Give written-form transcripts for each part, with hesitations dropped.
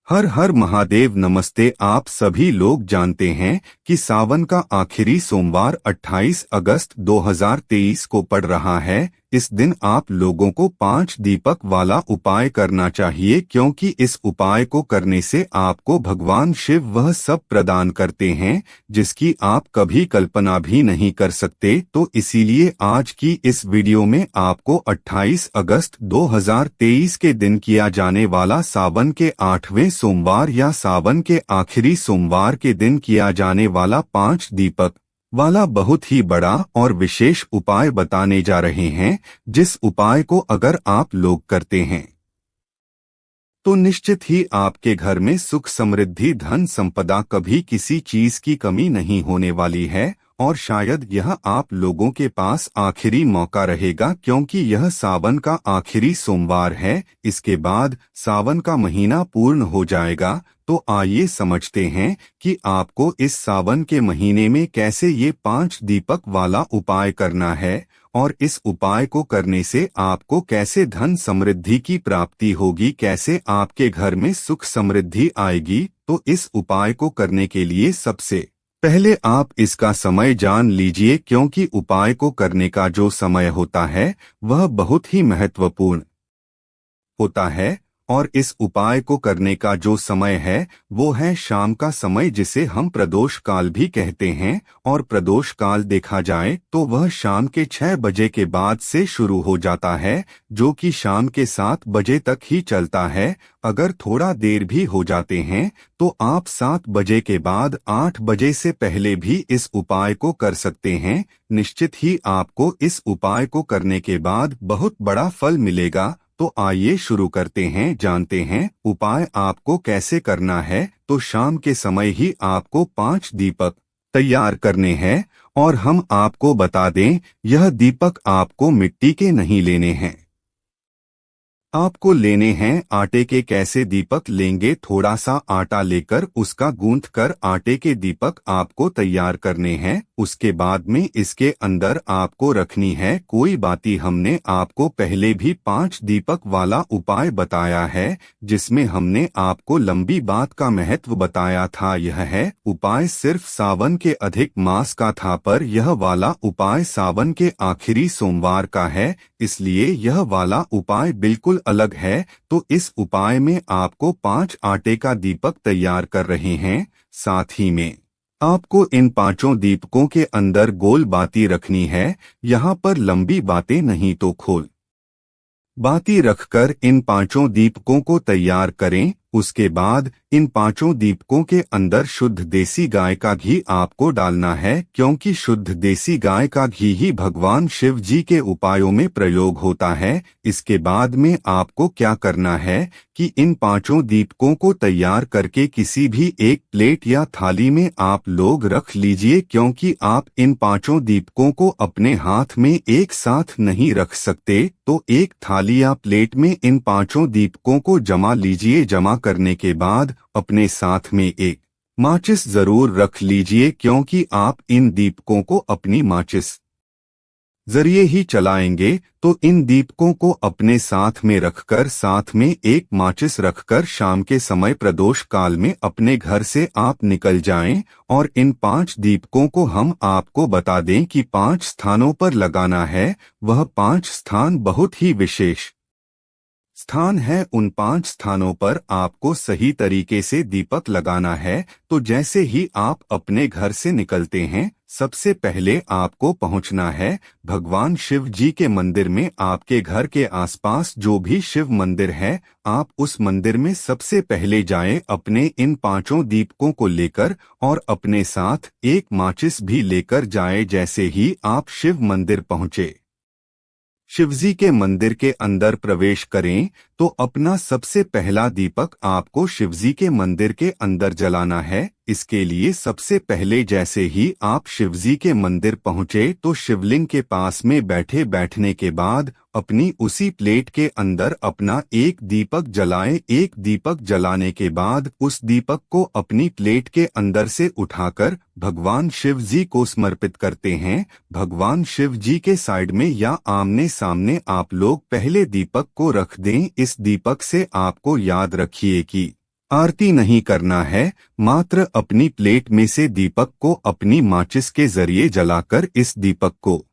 हर हर महादेव। नमस्ते। आप सभी लोग जानते हैं कि सावन का आखिरी सोमवार 28 अगस्त 2023 को पड़ रहा है। इस दिन आप लोगों को 5 दीपक वाला उपाय करना चाहिए, क्योंकि इस उपाय को करने से आपको भगवान शिव वह सब प्रदान करते हैं जिसकी आप कभी कल्पना भी नहीं कर सकते। तो इसीलिए आज की इस वीडियो में आपको 28 अगस्त 2023 के दिन किया जाने वाला सावन के 8वें सोमवार या सावन के आखिरी सोमवार के दिन किया जाने वाला 5 दीपक वाला बहुत ही बड़ा और विशेष उपाय बताने जा रहे हैं, जिस उपाय को अगर आप लोग करते हैं तो निश्चित ही आपके घर में सुख समृद्धि धन संपदा कभी किसी चीज की कमी नहीं होने वाली है। और शायद यह आप लोगों के पास आखिरी मौका रहेगा, क्योंकि यह सावन का आखिरी सोमवार है। इसके बाद सावन का महीना पूर्ण हो जाएगा। तो आइए समझते हैं कि आपको इस सावन के महीने में कैसे ये 5 दीपक वाला उपाय करना है, और इस उपाय को करने से आपको कैसे धन समृद्धि की प्राप्ति होगी, कैसे आपके घर में सुख समृद्धि आएगी। तो इस उपाय को करने के लिए सबसे पहले आप इसका समय जान लीजिए, क्योंकि उपाय को करने का जो समय होता है वह बहुत ही महत्वपूर्ण होता है। और इस उपाय को करने का जो समय है वो है शाम का समय, जिसे हम प्रदोष काल भी कहते हैं। और प्रदोष काल देखा जाए तो वह शाम के 6 बजे के बाद से शुरू हो जाता है, जो कि शाम के 7 बजे तक ही चलता है। अगर थोड़ा देर भी हो जाते हैं तो आप 7 बजे के बाद 8 बजे से पहले भी इस उपाय को कर सकते हैं। निश्चित ही आपको इस उपाय को करने के बाद बहुत बड़ा फल मिलेगा। तो आइए शुरू करते हैं, जानते हैं उपाय आपको कैसे करना है। तो शाम के समय ही आपको 5 दीपक तैयार करने हैं, और हम आपको बता दें यह दीपक आपको मिट्टी के नहीं लेने हैं, आपको लेने हैं आटे के। कैसे दीपक लेंगे? थोड़ा सा आटा लेकर उसका गूंथ कर आटे के दीपक आपको तैयार करने हैं। उसके बाद में इसके अंदर आपको रखनी है कोई बाती। हमने आपको पहले भी 5 दीपक वाला उपाय बताया है, जिसमें हमने आपको लंबी बात का महत्व बताया था। यह है उपाय सिर्फ सावन के अधिक मास का था, पर यह वाला उपाय सावन के आखिरी सोमवार का है, इसलिए यह वाला उपाय बिल्कुल अलग है। तो इस उपाय में आपको 5 आटे का दीपक तैयार कर रहे हैं। साथ ही में आपको इन 5 दीपकों के अंदर गोल बाती रखनी है। यहाँ पर लंबी बातें नहीं तो खोल बाती रखकर इन 5 दीपकों को तैयार करें। उसके बाद इन 5 दीपकों के अंदर शुद्ध देसी गाय का घी आपको डालना है, क्योंकि शुद्ध देसी गाय का घी ही भगवान शिव जी के उपायों में प्रयोग होता है। इसके बाद में आपको क्या करना है कि इन 5 दीपकों को तैयार करके किसी भी एक प्लेट या थाली में आप लोग रख लीजिए, क्योंकि आप इन 5 दीपकों को अपने हाथ में एक साथ नहीं रख सकते। तो एक थाली या प्लेट में इन 5 दीपकों को जमा लीजिए। जमा करने के बाद अपने साथ में एक माचिस जरूर रख लीजिए, क्योंकि आप इन दीपकों को अपनी माचिस जरिए ही चलाएंगे। तो इन दीपकों को अपने साथ में रखकर, साथ में एक माचिस रखकर शाम के समय प्रदोष काल में अपने घर से आप निकल जाएं। और इन 5 दीपकों को हम आपको बता दें कि 5 स्थानों पर लगाना है। वह 5 स्थान बहुत ही विशेष स्थान है। उन 5 स्थानों पर आपको सही तरीके से दीपक लगाना है। तो जैसे ही आप अपने घर से निकलते हैं, सबसे पहले आपको पहुंचना है भगवान शिव जी के मंदिर में। आपके घर के आसपास जो भी शिव मंदिर है, आप उस मंदिर में सबसे पहले जाएं अपने इन 5 दीपकों को लेकर, और अपने साथ एक माचिस भी लेकर जाएं। जैसे ही आप शिव मंदिर पहुंचे, शिवजी के मंदिर के अंदर प्रवेश करें, तो अपना सबसे पहला दीपक आपको शिवजी के मंदिर के अंदर जलाना है। इसके लिए सबसे पहले जैसे ही आप शिवजी के मंदिर पहुंचे, तो शिवलिंग के पास में बैठने के बाद अपनी उसी प्लेट के अंदर अपना एक दीपक जलाएं। एक दीपक जलाने के बाद उस दीपक को अपनी प्लेट के अंदर से उठाकर भगवान शिव जी को समर्पित करते हैं। भगवान शिव जी के साइड में या आमने सामने आप लोग पहले दीपक को रख दें। इस दीपक से आपको याद रखिए कि आरती नहीं करना है, मात्र अपनी प्लेट में से दीपक को अपनी माचिस के जरिए जलाकर इस दीपक को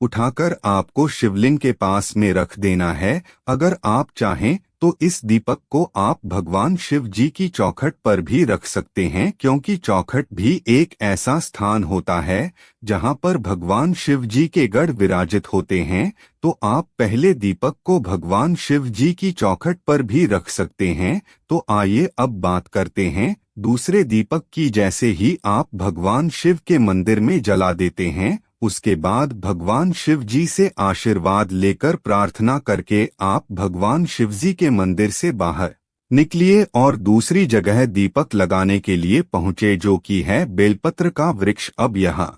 उठाकर आपको शिवलिंग के पास में रख देना है। अगर आप चाहें तो इस दीपक को आप भगवान शिव जी की चौखट पर भी रख सकते हैं, क्योंकि चौखट भी एक ऐसा स्थान होता है जहां पर भगवान शिव जी के गढ़ विराजित होते हैं। तो आप पहले दीपक को भगवान शिव जी की चौखट पर भी रख सकते हैं। तो आइए अब बात करते हैं दूसरे दीपक की। जैसे ही आप भगवान शिव के मंदिर में जला देते हैं, उसके बाद भगवान शिव जी से आशीर्वाद लेकर प्रार्थना करके आप भगवान शिव जी के मंदिर से बाहर निकलिए और दूसरी जगह दीपक लगाने के लिए पहुंचे, जो कि है बेलपत्र का वृक्ष। अब यहाँ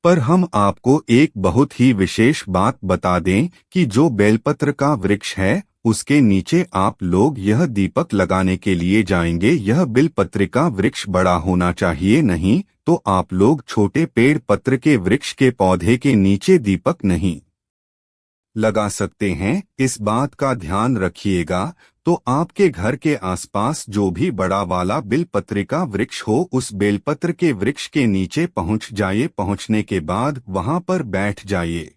पर हम आपको एक बहुत ही विशेष बात बता दें कि जो बेलपत्र का वृक्ष है उसके नीचे आप लोग यह दीपक लगाने के लिए जाएंगे। यह बेलपत्र का वृक्ष बड़ा होना चाहिए, नहीं तो आप लोग छोटे पेड़ पत्र के वृक्ष के पौधे के नीचे दीपक नहीं लगा सकते हैं। इस बात का ध्यान रखिएगा। तो आपके घर के आसपास जो भी बड़ा वाला बेलपत्र का वृक्ष हो, उस बेलपत्र के वृक्ष के नीचे पहुंच जाइए। पहुंचने के बाद वहां पर बैठ जाइए।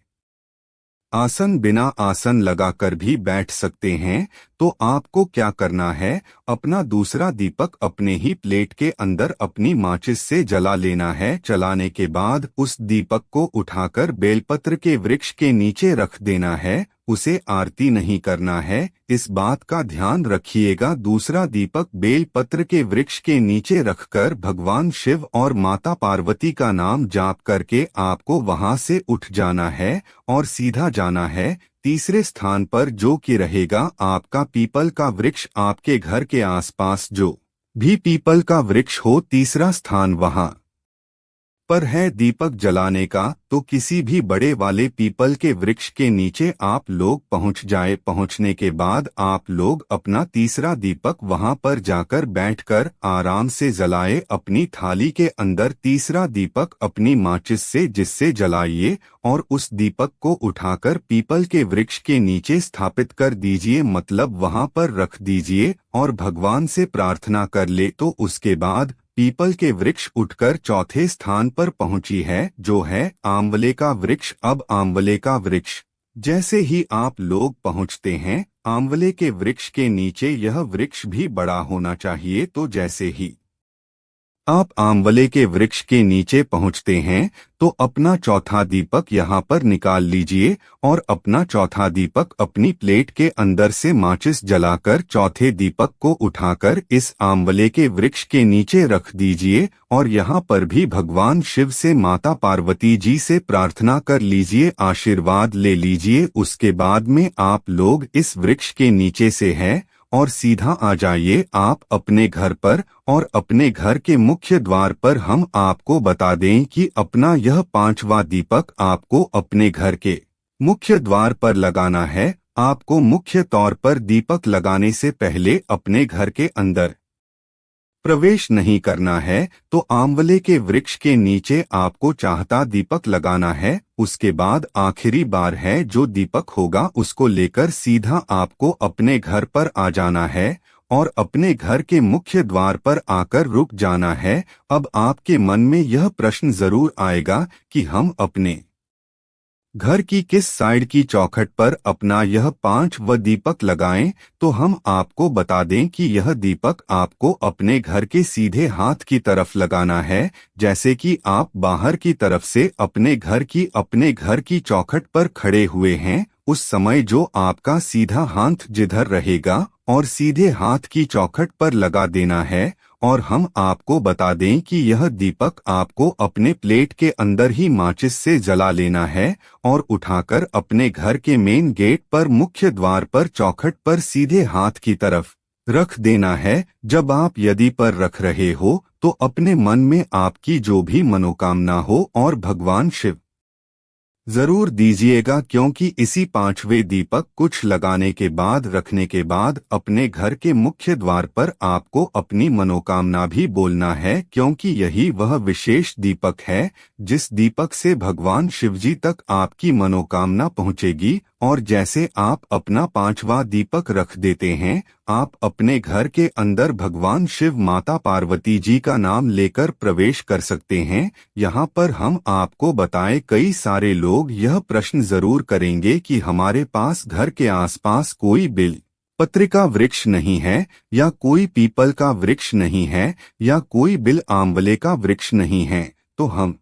आसन बिना आसन लगाकर भी बैठ सकते हैं। तो आपको क्या करना है, अपना दूसरा दीपक अपने ही प्लेट के अंदर अपनी माचिस से जला लेना है। जलाने के बाद उस दीपक को उठाकर बेलपत्र के वृक्ष के नीचे रख देना है। उसे आरती नहीं करना है, इस बात का ध्यान रखिएगा। दूसरा दीपक बेलपत्र के वृक्ष के नीचे रखकर भगवान शिव और माता पार्वती का नाम जाप करके आपको वहां से उठ जाना है और सीधा जाना है तीसरे स्थान पर, जो कि रहेगा आपका पीपल का वृक्ष। आपके घर के आसपास जो भी पीपल का वृक्ष हो, तीसरा स्थान वहां पर है दीपक जलाने का। तो किसी भी बड़े वाले पीपल के वृक्ष के नीचे आप लोग पहुंच जाए। पहुंचने के बाद आप लोग अपना तीसरा दीपक वहां पर जाकर बैठकर आराम से जलाए। अपनी थाली के अंदर तीसरा दीपक अपनी माचिस से जिससे जलाइए और उस दीपक को उठाकर पीपल के वृक्ष के नीचे स्थापित कर दीजिए, मतलब वहां पर रख दीजिए और भगवान से प्रार्थना कर ले। तो उसके बाद पीपल के वृक्ष उठकर चौथे स्थान पर पहुंची है, जो है आंवले का वृक्ष। अब आंवले का वृक्ष जैसे ही आप लोग पहुंचते हैं, आंवले के वृक्ष के नीचे यह वृक्ष भी बड़ा होना चाहिए। तो जैसे ही आप आंवले के वृक्ष के नीचे पहुंचते हैं, तो अपना चौथा दीपक यहाँ पर निकाल लीजिए और अपना चौथा दीपक अपनी प्लेट के अंदर से माचिस जलाकर चौथे दीपक को उठाकर इस आंवले के वृक्ष के नीचे रख दीजिए और यहाँ पर भी भगवान शिव से माता पार्वती जी से प्रार्थना कर लीजिए, आशीर्वाद ले लीजिए। उसके बाद में आप लोग इस वृक्ष के नीचे से है और सीधा आ जाइए आप अपने घर पर। और अपने घर के मुख्य द्वार पर हम आपको बता दें कि अपना यह पांचवा दीपक आपको अपने घर के मुख्य द्वार पर लगाना है। आपको मुख्य तौर पर दीपक लगाने से पहले अपने घर के अंदर प्रवेश नहीं करना है। तो आंवले के वृक्ष के नीचे आपको चाहता दीपक लगाना है। उसके बाद आखिरी बार है जो दीपक होगा उसको लेकर सीधा आपको अपने घर पर आ जाना है और अपने घर के मुख्य द्वार पर आकर रुक जाना है। अब आपके मन में यह प्रश्न जरूर आएगा कि हम अपने घर की किस साइड की चौखट पर अपना यह पांचवा दीपक लगाएं। तो हम आपको बता दें कि यह दीपक आपको अपने घर के सीधे हाथ की तरफ लगाना है। जैसे कि आप बाहर की तरफ से अपने घर की चौखट पर खड़े हुए हैं, उस समय जो आपका सीधा हाथ जिधर रहेगा और सीधे हाथ की चौखट पर लगा देना है। और हम आपको बता दें कि यह दीपक आपको अपने प्लेट के अंदर ही माचिस से जला लेना है और उठाकर अपने घर के मेन गेट पर मुख्य द्वार पर चौखट पर सीधे हाथ की तरफ रख देना है। जब आप यदि पर रख रहे हो तो अपने मन में आपकी जो भी मनोकामना हो और भगवान शिव जरूर दीजिएगा, क्योंकि इसी पांचवें दीपक कुछ लगाने के बाद रखने के बाद अपने घर के मुख्य द्वार पर आपको अपनी मनोकामना भी बोलना है, क्योंकि यही वह विशेष दीपक है जिस दीपक से भगवान शिवजी तक आपकी मनोकामना पहुंचेगी और जैसे आप अपना 5वां दीपक रख देते हैं, आप अपने घर के अंदर भगवान शिव, माता पार्वती जी का नाम लेकर प्रवेश कर सकते हैं। यहाँ पर हम आपको बताएं, कई सारे लोग यह प्रश्न जरूर करेंगे कि हमारे पास घर के आसपास कोई बिल पत्रिका वृक्ष नहीं है, या कोई पीपल का वृक्ष नहीं है, या कोई बिल आंवले का वृक्ष नहीं है। तो हम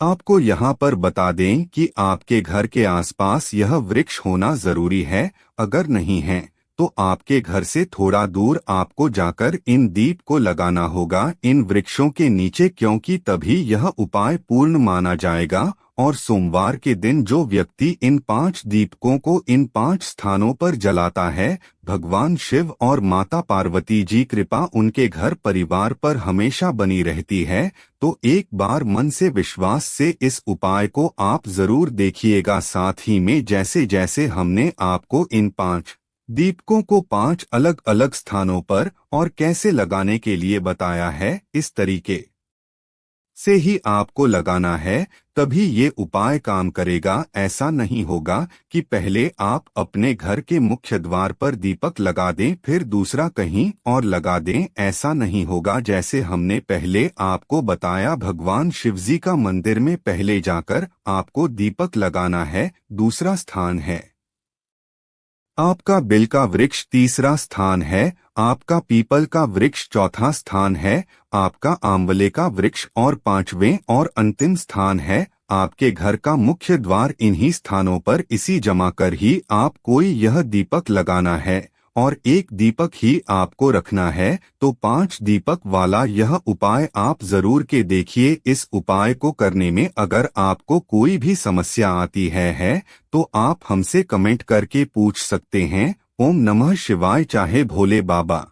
आपको यहाँ पर बता दें कि आपके घर के आसपास यह वृक्ष होना जरूरी है। अगर नहीं है तो आपके घर से थोड़ा दूर आपको जाकर इन दीप को लगाना होगा इन वृक्षों के नीचे, क्योंकि तभी यह उपाय पूर्ण माना जाएगा। और सोमवार के दिन जो व्यक्ति इन 5 दीपकों को इन 5 स्थानों पर जलाता है, भगवान शिव और माता पार्वती जी कृपा उनके घर परिवार पर हमेशा बनी रहती है। तो एक बार मन से विश्वास से इस उपाय को आप जरूर देखिएगा। साथ ही में जैसे जैसे हमने आपको इन 5 दीपकों को 5 अलग अलग स्थानों पर और कैसे लगाने के लिए बताया है, इस तरीके से ही आपको लगाना है, तभी ये उपाय काम करेगा। ऐसा नहीं होगा कि पहले आप अपने घर के मुख्य द्वार पर दीपक लगा दें फिर दूसरा कहीं और लगा दें, ऐसा नहीं होगा। जैसे हमने पहले आपको बताया, भगवान शिवजी का मंदिर में पहले जाकर आपको दीपक लगाना है, दूसरा स्थान है आपका बिल का वृक्ष, तीसरा स्थान है आपका पीपल का वृक्ष, चौथा स्थान है आपका आंवले का वृक्ष और 5वें और अंतिम स्थान है आपके घर का मुख्य द्वार। इन्हीं स्थानों पर इसी जमा कर ही आप कोई यह दीपक लगाना है और एक दीपक ही आपको रखना है। तो 5 दीपक वाला यह उपाय आप जरूर के देखिए। इस उपाय को करने में अगर आपको कोई भी समस्या आती है तो आप हमसे कमेंट करके पूछ सकते हैं। ओम नमः शिवाय। चाहे भोले बाबा।